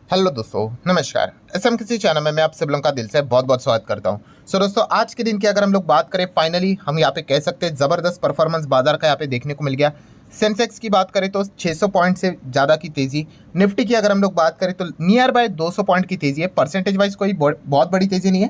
Hello दोस्तों, नमस्कार। SM किसी चैनल में मैं आप सब लोगों का दिल से बहुत बहुत स्वागत करता हूं। सो दोस्तों, आज के दिन की अगर हम लोग बात करें, फाइनली हम यहाँ पे कह सकते हैं ज़बरदस्त परफॉर्मेंस बाजार का यहाँ पे देखने को मिल गया। सेंसेक्स की बात करें तो 600 पॉइंट से ज़्यादा की तेज़ी। निफ्टी की अगर हम लोग बात करें तो नियर बाय 200 पॉइंट की तेज़ी है। परसेंटेज वाइज कोई बहुत बड़ी तेज़ी नहीं है,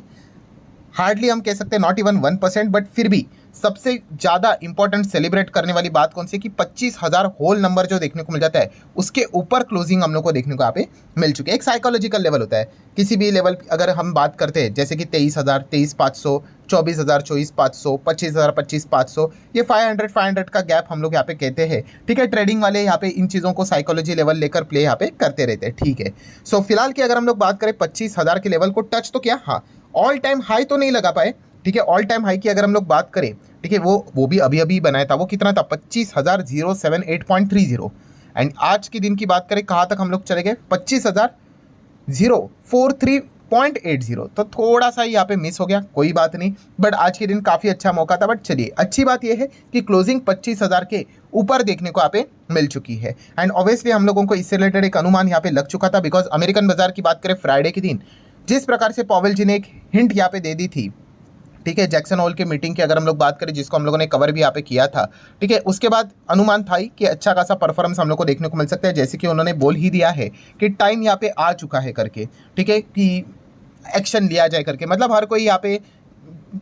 हार्डली हम कह सकते हैं नॉट इवन 1%, बट फिर भी सबसे ज़्यादा इंपॉर्टेंट सेलिब्रेट करने वाली बात कौन सी कि 25,000 होल नंबर जो देखने को मिल जाता है, उसके ऊपर क्लोजिंग हम लोग को देखने को यहाँ पे मिल चुके हैं। एक साइकोलॉजिकल लेवल होता है किसी भी लेवल, अगर हम बात करते हैं जैसे कि 23,000, 23,500, 24,000, 24,500, 25,000, 25,500, ये 500 का गैप हम लोग यहाँ पे कहते हैं। ठीक है, ट्रेडिंग वाले यहाँ पे इन चीज़ों को साइकोलॉजी लेवल लेकर प्ले यहाँ पे करते रहते हैं। ठीक है, सो फिलहाल की अगर हम लोग बात करें 25,000 के लेवल को टच तो किया, हाँ ऑल टाइम हाई तो नहीं लगा पाए। ठीक है, ऑल टाइम हाई की अगर हम लोग बात करें, ठीक है, वो भी अभी अभी बनाया था। वो कितना था? 25,078.30। एंड आज के दिन की बात करें कहाँ तक हम लोग चले गए? 25,043.80। तो थोड़ा सा यहाँ पे मिस हो गया, कोई बात नहीं, बट आज के दिन काफ़ी अच्छा मौका था। बट चलिए, अच्छी बात यह है कि क्लोजिंग 25,000 के ऊपर देखने को यहाँ पे मिल चुकी है। एंड ऑब्वियसली हम लोगों को इससे रिलेटेड एक अनुमान यहाँ पे लग चुका था, बिकॉज अमेरिकन बाजार की बात करें फ्राइडे के दिन जिस प्रकार से पॉवेल जी ने एक हिंट यहाँ पे दे दी थी, ठीक है, जैक्सन होल की मीटिंग की अगर हम लोग बात करें, जिसको हम लोगों ने कवर भी यहाँ पे किया था, ठीक है, उसके बाद अनुमान था ही कि अच्छा खासा परफॉर्मेंस हम लोग को देखने को मिल सकता है, जैसे कि उन्होंने बोल ही दिया है कि टाइम यहाँ पे आ चुका है करके। ठीक है, कि एक्शन लिया जाए करके, मतलब हर कोई यहाँ पे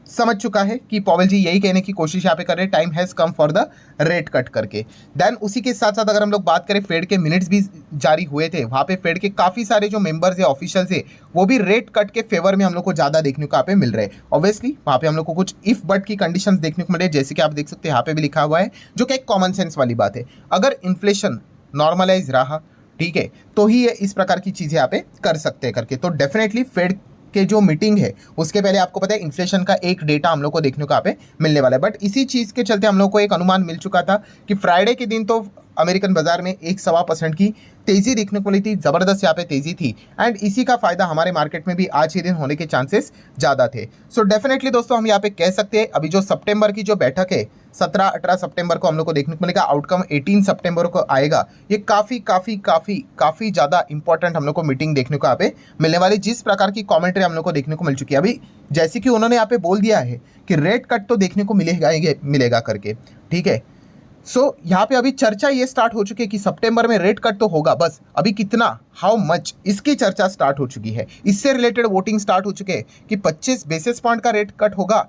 समझ चुका है कि पॉवेल जी यही कहने की कोशिश यहाँ पे कर रहे हैं, time has come for the rate cut करके। देन उसी के साथ साथ अगर हम लोग बात करें, फेड के मिनट्स भी जारी हुए थे, वहाँ पे फेड के काफ़ी सारे जो मेंबर्स है, ऑफिशियल्स है, वो भी रेट कट के फेवर में हम लोग को ज़्यादा देखने को यहाँ पे मिल रहे हैं। ऑब्वियसली वहाँ पे हम लोग को कुछ इफ बट की कंडीशंस देखने को मिल रही है, जैसे कि आप देख सकते हैं यहाँ पे भी लिखा हुआ है, जो कि एक कॉमन सेंस वाली बात है। अगर इन्फ्लेशन नॉर्मलाइज रहा, ठीक है, तो ही ये इस प्रकार की चीज़ें यहाँ पे कर सकते हैं करके। तो डेफिनेटली फेड के जो मीटिंग है उसके पहले आपको पता है इन्फ्लेशन का एक डेटा हम लोग को देखने को यहाँ पे मिलने वाला है। बट इसी चीज़ के चलते हम लोग को एक अनुमान मिल चुका था कि फ्राइडे के दिन तो अमेरिकन बाजार में 1.25% की तेज़ी देखने को मिली थी, ज़बरदस्त यहाँ पे तेज़ी थी। एंड इसी का फ़ायदा हमारे मार्केट में भी आज के दिन होने के चांसेस ज़्यादा थे। सो डेफिनेटली दोस्तों, हम यहाँ पे कह सकते हैं अभी जो सितंबर की जो बैठक है 17-18 सितंबर को हम लोग को देखने को मिलेगा, आउटकम 18 सितंबर को आएगा। ये काफ़ी ज़्यादा इंपॉर्टेंट हम लोग को मीटिंग देखने को यहाँ पे मिलने वाली, जिस प्रकार की कॉमेंट्री हम लोग को देखने को मिल चुकी है अभी, जैसे कि उन्होंने यहाँ पे बोल दिया है कि रेट कट तो देखने को मिलेगा करके। ठीक है, सो यहाँ पे अभी चर्चा ये स्टार्ट हो चुकी है कि सितंबर में रेट कट तो होगा, बस अभी कितना, हाउ मच, इसकी चर्चा स्टार्ट हो चुकी है। इससे रिलेटेड वोटिंग स्टार्ट हो चुके हैं कि 25 बेसिस पॉइंट का रेट कट होगा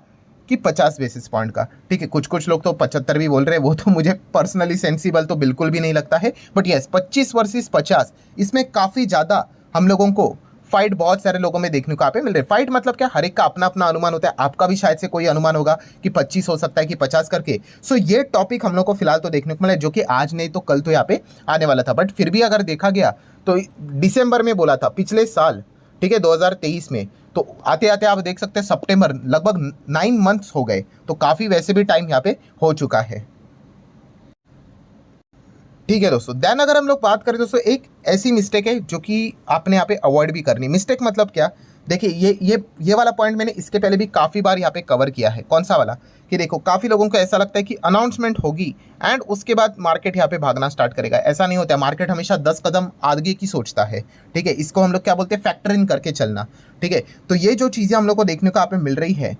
कि 50 बेसिस पॉइंट का। ठीक है, कुछ लोग तो 75 भी बोल रहे हैं, वो तो मुझे पर्सनली सेंसिबल तो बिल्कुल भी नहीं लगता है। बट यस, 25 वर्सेस 50, इसमें काफ़ी ज़्यादा हम लोगों को फाइट बहुत सारे लोगों में देखने को यहाँ पे मिल रहे हैं। फाइट मतलब क्या, हर एक का अपना अपना अनुमान होता है। आपका भी शायद से कोई अनुमान होगा कि 25 हो सकता है कि 50 करके। सो ये टॉपिक हम लोग को फिलहाल तो देखने को मिला है, जो कि आज नहीं तो कल तो यहाँ पे आने वाला था। बट फिर भी अगर देखा गया तो दिसंबर में बोला था पिछले साल, ठीक है, 2023 में, तो आते आते आप देख सकते हैं सितंबर लगभग 9 मंथ्स हो गए, तो काफ़ी वैसे भी टाइम यहाँ पे हो चुका है। ठीक है दोस्तों, देन अगर हम लोग बात करें दोस्तों, एक ऐसी मिस्टेक है जो कि आपने यहाँ पे अवॉइड भी करनी। मिस्टेक मतलब क्या, देखिए ये वाला पॉइंट मैंने इसके पहले भी काफ़ी बार यहाँ पे कवर किया है। कौन सा वाला कि देखो, काफ़ी लोगों को ऐसा लगता है कि अनाउंसमेंट होगी एंड उसके बाद मार्केट यहाँ पे भागना स्टार्ट करेगा। ऐसा नहीं होता है, मार्केट हमेशा 10 कदम आगे की सोचता है। ठीक है, इसको हम लोग क्या बोलते हैं, फैक्टर इन करके चलना। ठीक है, तो ये जो चीज़ें हम लोग को देखने को यहाँ पे मिल रही है,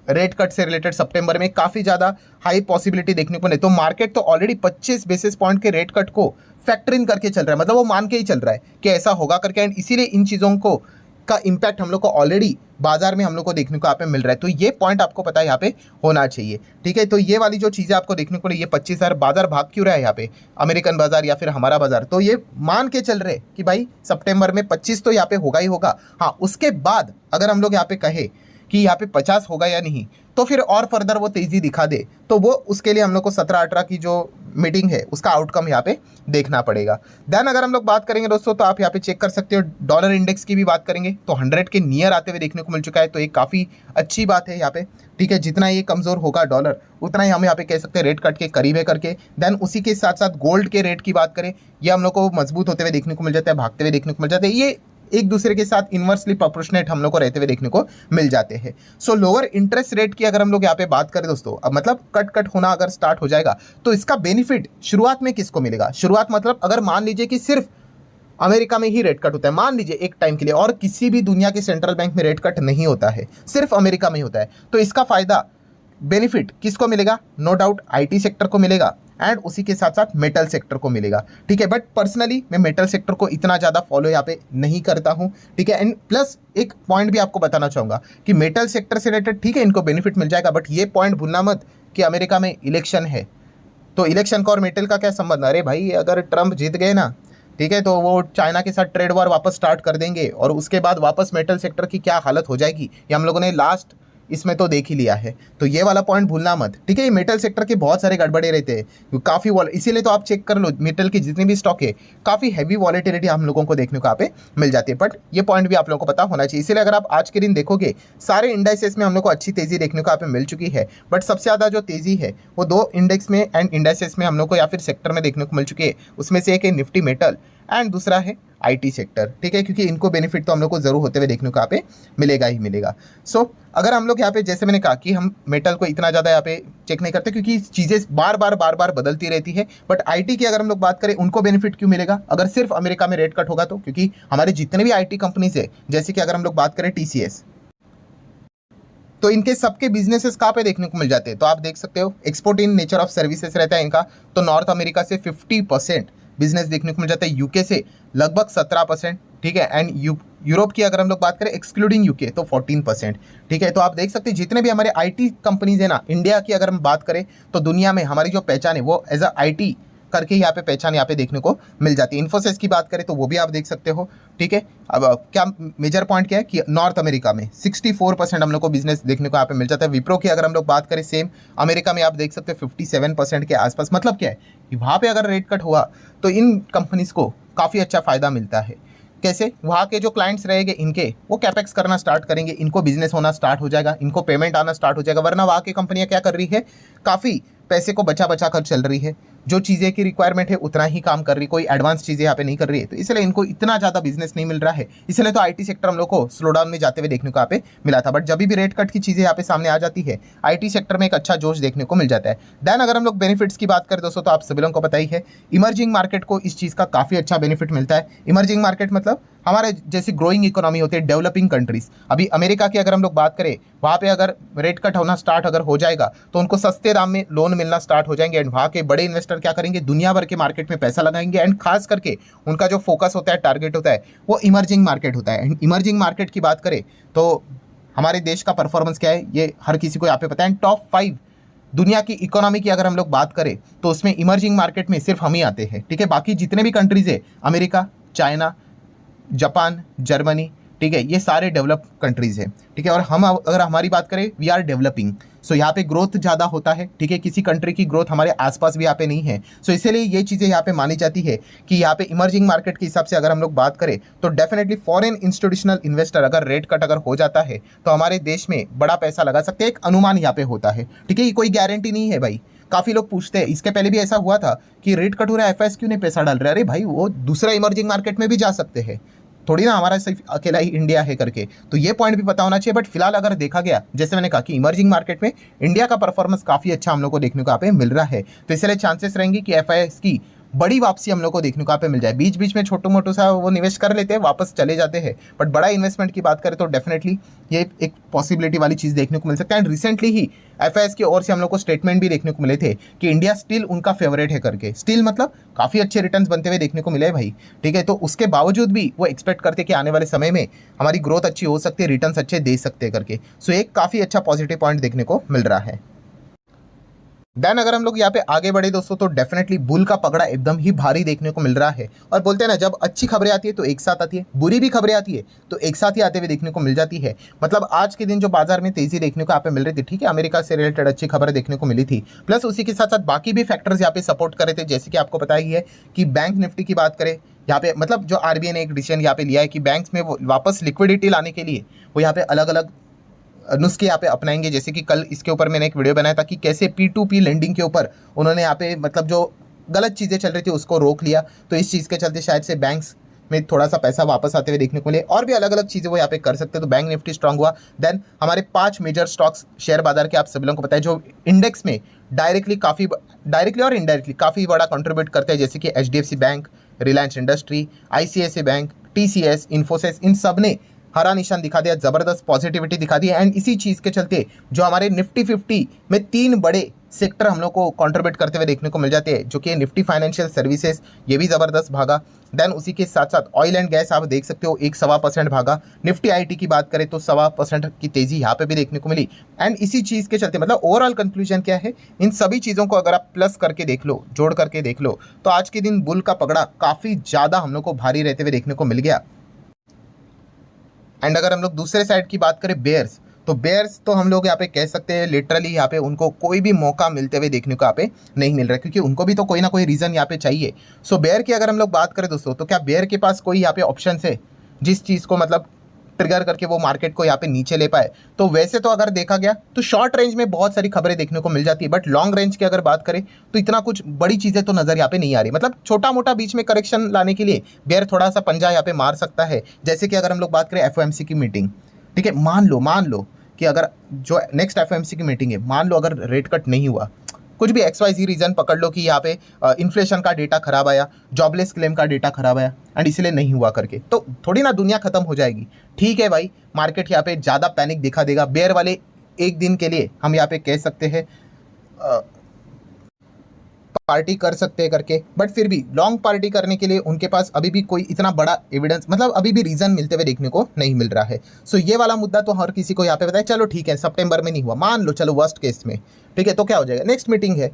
रेट कट से रिलेटेड सितंबर में काफ़ी ज़्यादा हाई पॉसिबिलिटी देखने को मिले, तो मार्केट तो ऑलरेडी 25 बेसिस पॉइंट के रेट कट को फैक्टर इन करके चल रहा है, मतलब वो मान के ही चल रहा है कि ऐसा होगा करके। एंड इसीलिए इन चीज़ों को का इम्पैक्ट हम लोग को ऑलरेडी बाजार में हम लोग को देखने को यहाँ पे मिल रहा है। तो ये पॉइंट आपको पता है यहाँ पे होना चाहिए। ठीक है, तो ये वाली जो चीज़ें आपको देखने को मिली, ये 25,000 बाजार भाग क्यों रहा है यहाँ पे, अमेरिकन बाजार या फिर हमारा बाजार, तो ये मान के चल रहे कि भाई सितंबर में 25 तो यहाँ पे होगा ही होगा। हाँ, उसके बाद अगर हम लोग यहाँ पे कहे कि यहाँ पे 50 होगा या नहीं, तो फिर और फर्दर वो तेज़ी दिखा दे, तो वो उसके लिए हम लोग को 17-18 की जो मीटिंग है उसका आउटकम यहाँ पे देखना पड़ेगा। देन अगर हम लोग बात करेंगे दोस्तों, तो आप यहाँ पे चेक कर सकते हो, डॉलर इंडेक्स की भी बात करेंगे तो 100 के नियर आते हुए देखने को मिल चुका है, तो ये काफ़ी अच्छी बात है यहाँ पे। ठीक है, जितना ये कमज़ोर होगा डॉलर, उतना ही हम यहाँ पे कह सकते हैं रेट कट के करीब है करके। देन उसी के साथ साथ गोल्ड के रेट की बात करें, ये हम लोग को मजबूत होते हुए देखने को मिल जाता है, भागते हुए देखने को मिल जाते हैं। ये एक दूसरे के साथ इन्वर्सली प्रोपोर्शनेट हम लोग को रहते हुए देखने को मिल जाते हैं। सो लोअर इंटरेस्ट रेट की अगर हम लोग यहाँ पे बात करें दोस्तों, अब मतलब कट होना अगर स्टार्ट हो जाएगा, तो इसका बेनिफिट शुरुआत में किसको मिलेगा? शुरुआत मतलब अगर मान लीजिए कि सिर्फ अमेरिका में ही रेट कट होता है, मान लीजिए एक टाइम के लिए, और किसी भी दुनिया के सेंट्रल बैंक में रेट कट नहीं होता है, सिर्फ अमेरिका में ही होता है। तो इसका फायदा, बेनिफिट किसको मिलेगा? नो डाउट आईटी सेक्टर को मिलेगा एंड उसी के साथ साथ मेटल सेक्टर को मिलेगा, ठीक है। बट पर्सनली मैं मेटल सेक्टर को इतना ज़्यादा फॉलो यहाँ पे नहीं करता हूँ, ठीक है। एंड प्लस एक पॉइंट भी आपको बताना चाहूँगा कि मेटल सेक्टर से रिलेटेड ठीक है इनको बेनिफिट मिल जाएगा, बट ये पॉइंट भूलना मत कि अमेरिका में इलेक्शन है, तो इलेक्शन का और मेटल का क्या संबंध? अरे भाई अगर ट्रंप जीत गए ना, ठीक है, तो वो चाइना के साथ ट्रेड वॉर वापस स्टार्ट कर देंगे और उसके बाद वापस मेटल सेक्टर की क्या हालत हो जाएगी ये हम लोगों ने लास्ट इसमें तो देख ही लिया है। तो ये वाला पॉइंट भूलना मत, ठीक है। ये मेटल सेक्टर के बहुत सारे गड़बड़े रहते हैं, काफ़ी इसीलिए तो आप चेक कर लो मेटल की जितनी भी स्टॉक है काफ़ी हैवी वॉलेटिलिटी हम लोगों को देखने को यहाँ पे मिल जाती है। बट ये पॉइंट भी आप लोगों को पता होना चाहिए। इसीलिए अगर आप आज के दिन देखोगे सारे इंडाइसेस में हम लोग को अच्छी तेज़ी देखने को यहाँ पे मिल चुकी है, बट सबसे ज़्यादा जो तेज़ी है वो दो इंडेक्स में एंड इंडाइसेस में हम लोग को या फिर सेक्टर में देखने को मिल चुकी है। उसमें से एक है निफ्टी मेटल एंड दूसरा है आईटी सेक्टर, ठीक है, क्योंकि इनको बेनिफिट तो हम लोग को जरूर होते हुए देखने को यहाँ पे मिलेगा ही मिलेगा। सो अगर हम लोग यहाँ पे, जैसे मैंने कहा कि हम मेटल को इतना ज़्यादा यहाँ पे चेक नहीं करते क्योंकि चीज़ें बार बार बदलती रहती है, बट आईटी की अगर हम लोग बात करें उनको बेनिफिट क्यों मिलेगा अगर सिर्फ अमेरिका में रेट कट होगा तो? क्योंकि हमारे जितने भी आईटी कंपनीज है, जैसे कि अगर हम लोग बात करें टीसीएस, तो इनके सबके बिजनेसेस कहाँ पे देखने को मिल जाते हैं? तो आप देख सकते हो export in nature of services रहता है इनका, तो नॉर्थ अमेरिका से 50% बिजनेस देखने को मिल जाता है, यूके से लगभग 17%, ठीक है। एंड यूरोप की अगर हम लोग बात करें एक्सक्लूडिंग यूके तो 14%, ठीक है। तो आप देख सकते हैं जितने भी हमारे आईटी कंपनीज है ना, इंडिया की अगर हम बात करें तो दुनिया में हमारी जो पहचान है वो एज अ आईटी करके यहाँ पे पहचान यहाँ पे देखने को मिल जाती है। इन्फोसिस की बात करें तो वो भी आप देख सकते हो, ठीक है। अब क्या मेजर पॉइंट क्या है कि नॉर्थ अमेरिका में 64% हम लोग को बिजनेस देखने को यहाँ पे मिल जाता है। विप्रो की अगर हम लोग बात करें सेम अमेरिका में आप देख सकते हैं 57% के आसपास। मतलब क्या है कि वहाँ पे अगर रेट कट हुआ तो इन कंपनीज को काफ़ी अच्छा फायदा मिलता है। कैसे? वहाँ के जो क्लाइंट्स रहेंगे इनके, वो कैपेक्स करना स्टार्ट करेंगे, इनको बिजनेस होना स्टार्ट हो जाएगा, इनको पेमेंट आना स्टार्ट हो जाएगा। वरना वहाँ की कंपनियाँ क्या कर रही है, काफ़ी पैसे को बचा बचा कर चल रही है, जो चीज़ें की रिक्वायरमेंट है उतना ही काम कर रही है, कोई एडवांस चीज़ें यहाँ पे नहीं कर रही है, तो इसलिए इनको इतना ज़्यादा बिजनेस नहीं मिल रहा है। इसलिए तो आईटी सेक्टर हम लोग को स्लो डाउन में जाते हुए देखने को यहाँ पे मिला था। बट जब भी रेट कट की चीज़ें यहाँ पे सामने आ जाती है, आईटी सेक्टर में एक अच्छा जोश देखने को मिल जाता है। देन अगर हम लोग बेनिफिट्स की बात करें दोस्तों, तो आप सभी लोगों को पता ही है इमर्जिंग मार्केट को इस चीज़ का काफ़ी अच्छा बेनिफिट मिलता है। इमर्जिंग मार्केट मतलब हमारे जैसी ग्रोइंग इकोनॉमी होती है, डेवलपिंग कंट्रीज। अभी अमेरिका की अगर हम लोग बात करें, वहाँ पे अगर रेट कट होना स्टार्ट अगर हो जाएगा तो उनको सस्ते दाम में लोन मिलना स्टार्ट हो जाएंगे एंड वहाँ के बड़े इन्वेस्टर क्या करेंगे, दुनिया भर के मार्केट में पैसा लगाएंगे एंड खास करके उनका जो फोकस होता है, टारगेट होता है, वो इमर्जिंग मार्केट होता है। एंड इमर्जिंग मार्केट की बात करें तो हमारे देश का परफॉर्मेंस क्या है ये हर किसी को यहाँ पे पता है। टॉप 5 दुनिया की इकोनॉमी की अगर हम लोग बात करें तो उसमें इमर्जिंग मार्केट में सिर्फ हम ही आते हैं, ठीक है। बाकी जितने भी कंट्रीज है, अमेरिका, चाइना, जापान, जर्मनी, ठीक है, ये सारे डेवलप कंट्रीज़ हैं, ठीक है। और हम अगर हमारी बात करें, वी आर डेवलपिंग, सो यहाँ पे ग्रोथ ज़्यादा होता है, ठीक है। किसी कंट्री की ग्रोथ हमारे आसपास भी यहाँ पे नहीं है, सो इसीलिए ये चीज़ें यहाँ पे मानी जाती है कि यहाँ पे इमर्जिंग मार्केट के हिसाब से अगर हम लोग बात करें तो डेफिनेटली फॉरेन इंस्टीट्यूशनल इन्वेस्टर अगर रेट कट अगर हो जाता है तो हमारे देश में बड़ा पैसा लगा सकते हैं। एक अनुमान यहाँ पे होता है, ठीक है, ये कोई गारंटी नहीं है भाई। काफ़ी लोग पूछते हैं, इसके पहले भी ऐसा हुआ था कि रेट कट हो रहा है, एफआईएस क्यों नहीं पैसा डाल रहे? अरे भाई वो दूसरा इमर्जिंग मार्केट में भी जा सकते हैं, थोड़ी ना हमारा सिर्फ अकेला ही इंडिया है करके, तो ये पॉइंट भी पता होना चाहिए। बट फिलहाल अगर देखा गया, जैसे मैंने कहा कि इमर्जिंग मार्केट में इंडिया का परफॉर्मेंस काफ़ी अच्छा हम लोग को देखने को यहाँ पे मिल रहा है, तो इसलिए चांसेस रहेंगे कि एफआईएस की बड़ी वापसी हम लोग को देखने को यहाँ पे मिल जाए। बीच बीच में छोटो मोटो सा वो निवेश कर लेते हैं, वापस चले जाते हैं, बट बड़ा इन्वेस्टमेंट की बात करें तो डेफिनेटली ये एक पॉसिबिलिटी वाली चीज़ देखने को मिल सकता है। एंड रिसेंटली ही एफआईएस की ओर से हम लोग को स्टेटमेंट भी देखने को मिले थे कि इंडिया स्टिल उनका फेवरेट है करके। स्टिल मतलब काफ़ी अच्छे रिटर्न्स बनते हुए देखने को मिले भाई, ठीक है। तो उसके बावजूद भी वो एक्सपेक्ट करते कि आने वाले समय में हमारी ग्रोथ अच्छी हो सकती है, रिटर्न्स अच्छे दे सकते हैं करके। सो एक काफ़ी अच्छा पॉजिटिव पॉइंट देखने को मिल रहा है। देन अगर हम लोग यहाँ पे आगे बढ़े दोस्तों, तो डेफिनेटली बुल का पकड़ा एकदम ही भारी देखने को मिल रहा है। और बोलते हैं ना, जब अच्छी खबरें आती है तो एक साथ आती है, बुरी भी खबरें आती है तो एक साथ ही आते हुए देखने को मिल जाती है। मतलब आज के दिन जो बाजार में तेजी देखने को यहाँ पे मिल रही थी, ठीक है, अमेरिका से रिलेटेड अच्छी खबरें देखने को मिली थी, प्लस उसी के साथ साथ बाकी भी फैक्टर्स यहाँ पे सपोर्ट कर रहे थे। जैसे कि आपको पता ही है कि बैंक निफ्टी की बात करें यहाँ पे, मतलब जो आरबीआई ने एक डिसीजन यहाँ पे लिया है कि बैंक्स में वो वापस लिक्विडिटी लाने के लिए वो यहाँ पे अलग अलग नुस्खे यहाँ पे अपनाएंगे। जैसे कि कल इसके ऊपर मैंने एक वीडियो बनाया था कि कैसे P2P लेंडिंग के ऊपर उन्होंने यहाँ पे मतलब जो गलत चीज़ें चल रही थी उसको रोक लिया, तो इस चीज़ के चलते शायद से बैंक्स में थोड़ा सा पैसा वापस आते हुए देखने को मिले। और भी अलग अलग चीज़ें वो यहाँ पे कर सकते हैं, तो बैंक निफ्टी स्ट्रांग हुआ। देन हमारे 5 मेजर स्टॉक्स शेयर बाजार के आप सभी लोगों को पता है जो इंडेक्स में डायरेक्टली और इनडायरेक्टली काफ़ी बड़ा कंट्रीब्यूट करते हैं, जैसे कि HDFC bank, Reliance industry, ICICI bank, TCS, Infosys, इन सब ने हरा निशान दिखा दिया, जबरदस्त पॉजिटिविटी दिखा दी। एंड इसी चीज़ के चलते जो हमारे निफ्टी 50 में 3 बड़े सेक्टर हम लोग को कंट्रीब्यूट करते हुए देखने को मिल जाते हैं, जो कि निफ्टी फाइनेंशियल सर्विसेज, ये भी ज़बरदस्त भागा। देन उसी के साथ साथ ऑयल एंड गैस आप देख सकते हो 1-1.25% भागा। निफ्टी IT की बात करें तो 1.25% की तेज़ी यहाँ पे भी देखने को मिली। एंड इसी चीज़ के चलते मतलब ओवरऑल कंक्लूजन क्या है, इन सभी चीज़ों को अगर आप प्लस करके देख लो, जोड़ करके देख लो, तो आज के दिन बुल का पगड़ा काफ़ी ज़्यादा हम लोग को भारी रहते हुए देखने को मिल गया। एंड अगर हम लोग दूसरे साइड की बात करें बेयर्स, तो बेयर्स तो हम लोग यहाँ पे कह सकते हैं लिटरली यहाँ पे उनको कोई भी मौका मिलते हुए देखने को यहाँ पे नहीं मिल रहा है, क्योंकि उनको भी तो कोई ना कोई रीज़न यहाँ पे चाहिए। सो बेयर की अगर हम लोग बात करें दोस्तों, तो क्या बेयर के पास कोई यहाँ पे ऑप्शन है जिस चीज़ को मतलब ट्रिगर करके वो मार्केट को यहाँ पे नीचे ले पाए? तो वैसे तो अगर देखा गया तो शॉर्ट रेंज में बहुत सारी खबरें देखने को मिल जाती है, बट लॉन्ग रेंज की अगर बात करें तो इतना कुछ बड़ी चीज़ें तो नज़र यहाँ पे नहीं आ रही। मतलब छोटा मोटा बीच में करेक्शन लाने के लिए बेयर थोड़ा सा पंजा यहाँ पे मार सकता है। जैसे कि अगर हम लोग बात करें FOMC की मीटिंग, ठीक है, मान लो कि अगर जो नेक्स्ट FOMC की मीटिंग है, मान लो अगर रेट कट नहीं हुआ, कुछ भी XYZ रीज़न पकड़ लो कि यहाँ पे इन्फ्लेशन का डेटा खराब आया, जॉबलेस क्लेम का डेटा खराब आया एंड इसलिए नहीं हुआ करके, तो थोड़ी ना दुनिया खत्म हो जाएगी। ठीक है भाई, मार्केट यहाँ पे ज़्यादा पैनिक दिखा देगा, बेयर वाले एक दिन के लिए हम यहाँ पे कह सकते हैं पार्टी कर सकते हैं करके, बट फिर भी लॉन्ग पार्टी करने के लिए उनके पास अभी भी कोई इतना बड़ा एविडेंस मतलब अभी भी रीज़न मिलते हुए देखने को नहीं मिल रहा है। सो ये वाला मुद्दा तो हर किसी को यहाँ पे बताया, चलो ठीक है सितंबर में नहीं हुआ, मान लो चलो वर्स्ट केस में, ठीक है, तो क्या हो जाएगा, नेक्स्ट मीटिंग है,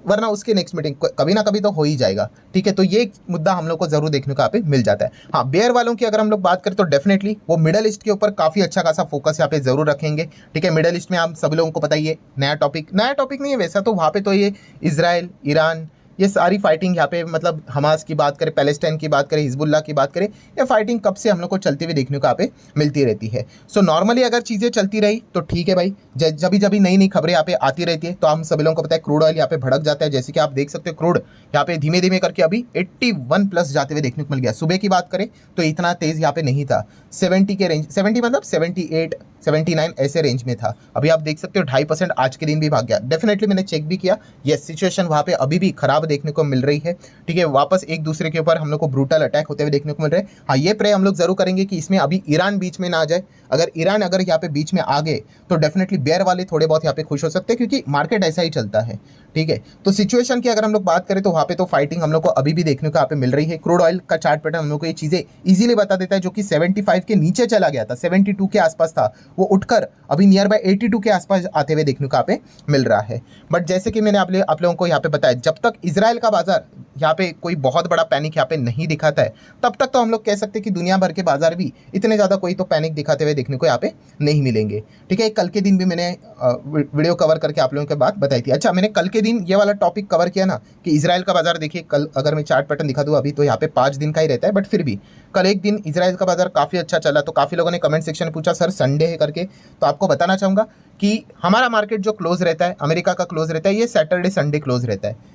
वरना उसके नेक्स्ट मीटिंग कभी ना कभी तो हो ही जाएगा। ठीक है, तो ये मुद्दा हम लोग को जरूर देखने को यहाँ पे मिल जाता है। हाँ, बेयर वालों की अगर हम लोग बात करें तो डेफिनेटली वो मिडल ईस्ट के ऊपर काफ़ी अच्छा खासा फोकस यहाँ पे जरूर रखेंगे। ठीक है, मिडल ईस्ट में आप सभी लोगों को पता ही है, नया टॉपिक नहीं है वैसा, तो वहाँ पे तो ये इजराइल, ईरान, ये सारी फाइटिंग यहाँ पे मतलब हमास की बात करें, पैलेस्टाइन की बात करें, हिजबुल्ला की बात करें, ये फाइटिंग कब से हम लोग को चलती हुई देखने को यहाँ पे मिलती रहती है। सो नॉर्मली अगर चीज़ें चलती रही तो ठीक है भाई, जब नई नई खबरें यहाँ पे आती रहती है तो हम सभी लोगों को पता है क्रूड ऑयल यहाँ पे भड़क जाता है। जैसे कि आप देख सकते हो क्रूड यहाँ पे धीमे धीमे करके अभी 81 प्लस जाते हुए देखने को मिल गया। सुबह की बात करें तो इतना तेज़ यहाँ पे नहीं था, 70 के रेंज, 70 मतलब 78 79 ऐसे रेंज में था। अभी आप देख सकते हो 2.5% आज के दिन भी भाग गया। डेफिनेटली मैंने चेक भी किया, ये सिचुएशन वहाँ पे अभी भी खराब देखने को मिल रही है। ठीक है, वापस एक दूसरे के ऊपर हम लोग को ब्रूटल अटैक होते हुए देखने को मिल रहे हैं। हाँ, ये प्रे हम लोग जरूर करेंगे कि इसमें अभी ईरान बीच में ना आ जाए। अगर ईरान यहाँ पे बीच में आ गए तो डेफिनेटली बेयर वाले थोड़े बहुत यहाँ पे खुश हो सकते हैं, क्योंकि मार्केट ऐसा ही चलता है। ठीक है, तो सिचुएशन की अगर हम लोग बात करें तो वहाँ पे तो फाइटिंग हम लोग को अभी भी देखने को यहाँ पे मिल रही है। क्रूड ऑयल का चार्ट पैटर्न हम लोग को ये चीज़ें इजीली बता देता है, जो कि 75 के नीचे चला गया था, 72 के आसपास था, वो उठकर अभी नियर बाय 82 के आसपास आते हुए देखने को यहाँ पे मिल रहा है। बट जैसे कि मैंने आप लोगों को यहाँ पे बताया, जब तक इजराइल का बाजार यहाँ पे कोई बहुत बड़ा पैनिक यहाँ पे नहीं दिखाता है, तब तक तो हम लोग कह सकते हैं कि दुनिया भर के बाजार भी इतने ज़्यादा कोई तो पैनिक दिखाते हुए देखने को यहाँ पे नहीं मिलेंगे। ठीक है, कल के दिन भी मैंने वीडियो कवर करके आप लोगों के बात बताई थी। अच्छा, मैंने कल के दिन ये वाला टॉपिक कवर किया ना कि इजराइल का बाजार देखिए, कल अगर मैं चार्ट पैटर्न दिखा दूँ, अभी तो यहाँ पे 5 दिन का ही रहता है, बट फिर भी कल एक दिन इजराइल का बाजार काफ़ी अच्छा चला। तो काफ़ी लोगों ने कमेंट सेक्शन में पूछा सर संडे है करके, तो आपको बताना चाहूँगा कि हमारा मार्केट जो क्लोज रहता है, अमेरिका का क्लोज रहता है, ये सैटरडे संडे क्लोज रहता है।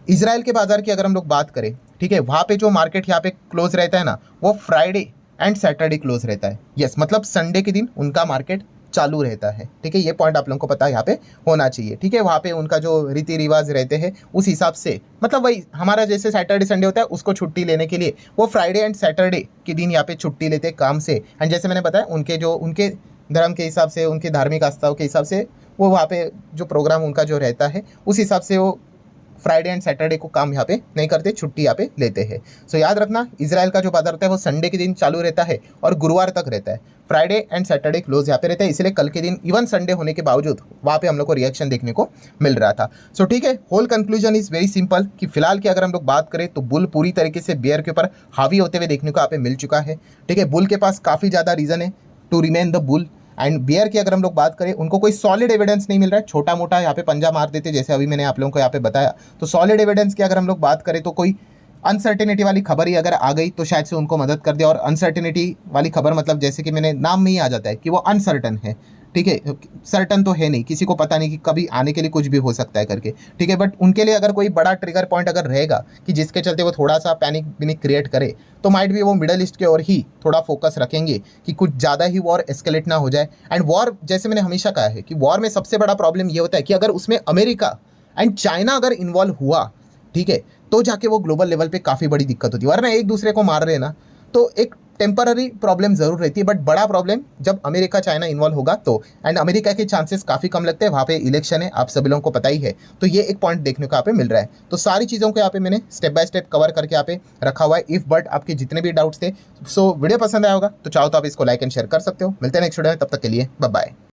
इजराइल के बाजार की अगर हम लोग बात करें, ठीक है, वहाँ पे जो मार्केट यहाँ पे क्लोज रहता है ना, वो फ्राइडे एंड सैटरडे क्लोज रहता है। यस, मतलब संडे के दिन उनका मार्केट चालू रहता है। ठीक है, ये पॉइंट आप लोगों को पता है यहाँ पे होना चाहिए। ठीक है, वहाँ पे उनका जो रीति रिवाज रहते हैं उस हिसाब से, मतलब वही हमारा जैसे सैटरडे संडे होता है, उसको छुट्टी लेने के लिए वो फ्राइडे एंड सैटरडे के दिन यहाँ पे छुट्टी लेते हैं काम से। एंड जैसे मैंने बताया, उनके धर्म के हिसाब से, उनके धार्मिक आस्थाओं के हिसाब से वो वहाँ पे जो प्रोग्राम उनका जो रहता है उस हिसाब से वो फ्राइडे एंड सैटरडे को काम यहाँ पे नहीं करते, छुट्टी यहाँ पे लेते हैं। सो याद रखना, इजराइल का जो बाजार होता है वो संडे के दिन चालू रहता है और गुरुवार तक रहता है। फ्राइडे एंड सैटरडे क्लोज यहाँ पे रहता है, इसलिए कल के दिन इवन संडे होने के बावजूद वहाँ पे हम लोग को रिएक्शन देखने को मिल रहा था। सो ठीक है, whole conclusion is very simple कि फिलहाल की अगर हम लोग बात करें तो बुल पूरी तरीके से बेयर के ऊपर हावी होते हुए देखने को यहाँ पे मिल चुका है। ठीक है, बुल के पास काफ़ी ज़्यादा रीज़न है to remain the bull. And bear की अगर हम लोग बात करें, उनको कोई सॉलिड एविडेंस नहीं मिल रहा है, छोटा मोटा यहाँ पे पंजा मार देते, जैसे अभी मैंने आप लोगों को यहाँ पे बताया। तो सॉलिड एविडेंस की अगर हम लोग बात करें तो कोई अनसर्टेनिटी वाली खबर ही अगर आ गई तो शायद से उनको मदद कर दे। और अनसर्टेनिटी वाली खबर मतलब जैसे कि मैंने नाम में ही आ जाता है कि वो अनसर्टन है। ठीक है, सर्टन तो है नहीं, किसी को पता नहीं कि कभी आने के लिए कुछ भी हो सकता है करके। ठीक है, बट उनके लिए अगर कोई बड़ा ट्रिगर पॉइंट अगर रहेगा कि जिसके चलते वो थोड़ा सा पैनिक बिनिक क्रिएट करे, तो माइट भी वो मिडल ईस्ट के ओर ही थोड़ा फोकस रखेंगे कि कुछ ज़्यादा ही वॉर एस्केलेट ना हो जाए। एंड वॉर, जैसे मैंने हमेशा कहा है कि वॉर में सबसे बड़ा प्रॉब्लम ये होता है कि अगर उसमें अमेरिका एंड चाइना अगर इन्वॉल्व हुआ, ठीक है, तो जाके वो ग्लोबल लेवल पे काफ़ी बड़ी दिक्कत होती है, वरना एक दूसरे को मार रहे हैं ना तो एक टेम्पररी प्रॉब्लम जरूर रहती है, बट बड़ा प्रॉब्लम जब अमेरिका चाइना इन्वॉल्व होगा तो। एंड अमेरिका के चांसेस काफ़ी कम लगते हैं, वहाँ पे इलेक्शन है, आप सभी लोगों को पता ही है। तो ये एक पॉइंट देखने को यहाँ पे मिल रहा है। तो सारी चीज़ों को यहाँ पे मैंने स्टेप बाय स्टेप कवर करके यहाँ पे रखा हुआ है। इफ बट आपके जितने भी डाउट्स थे, सो वीडियो पसंद आया होगा तो चाहो तो आप इसको लाइक एंड शेयर कर सकते हो। मिलते हैं नेक्स्ट वीडियो में, तब तक के लिए बाय बाय।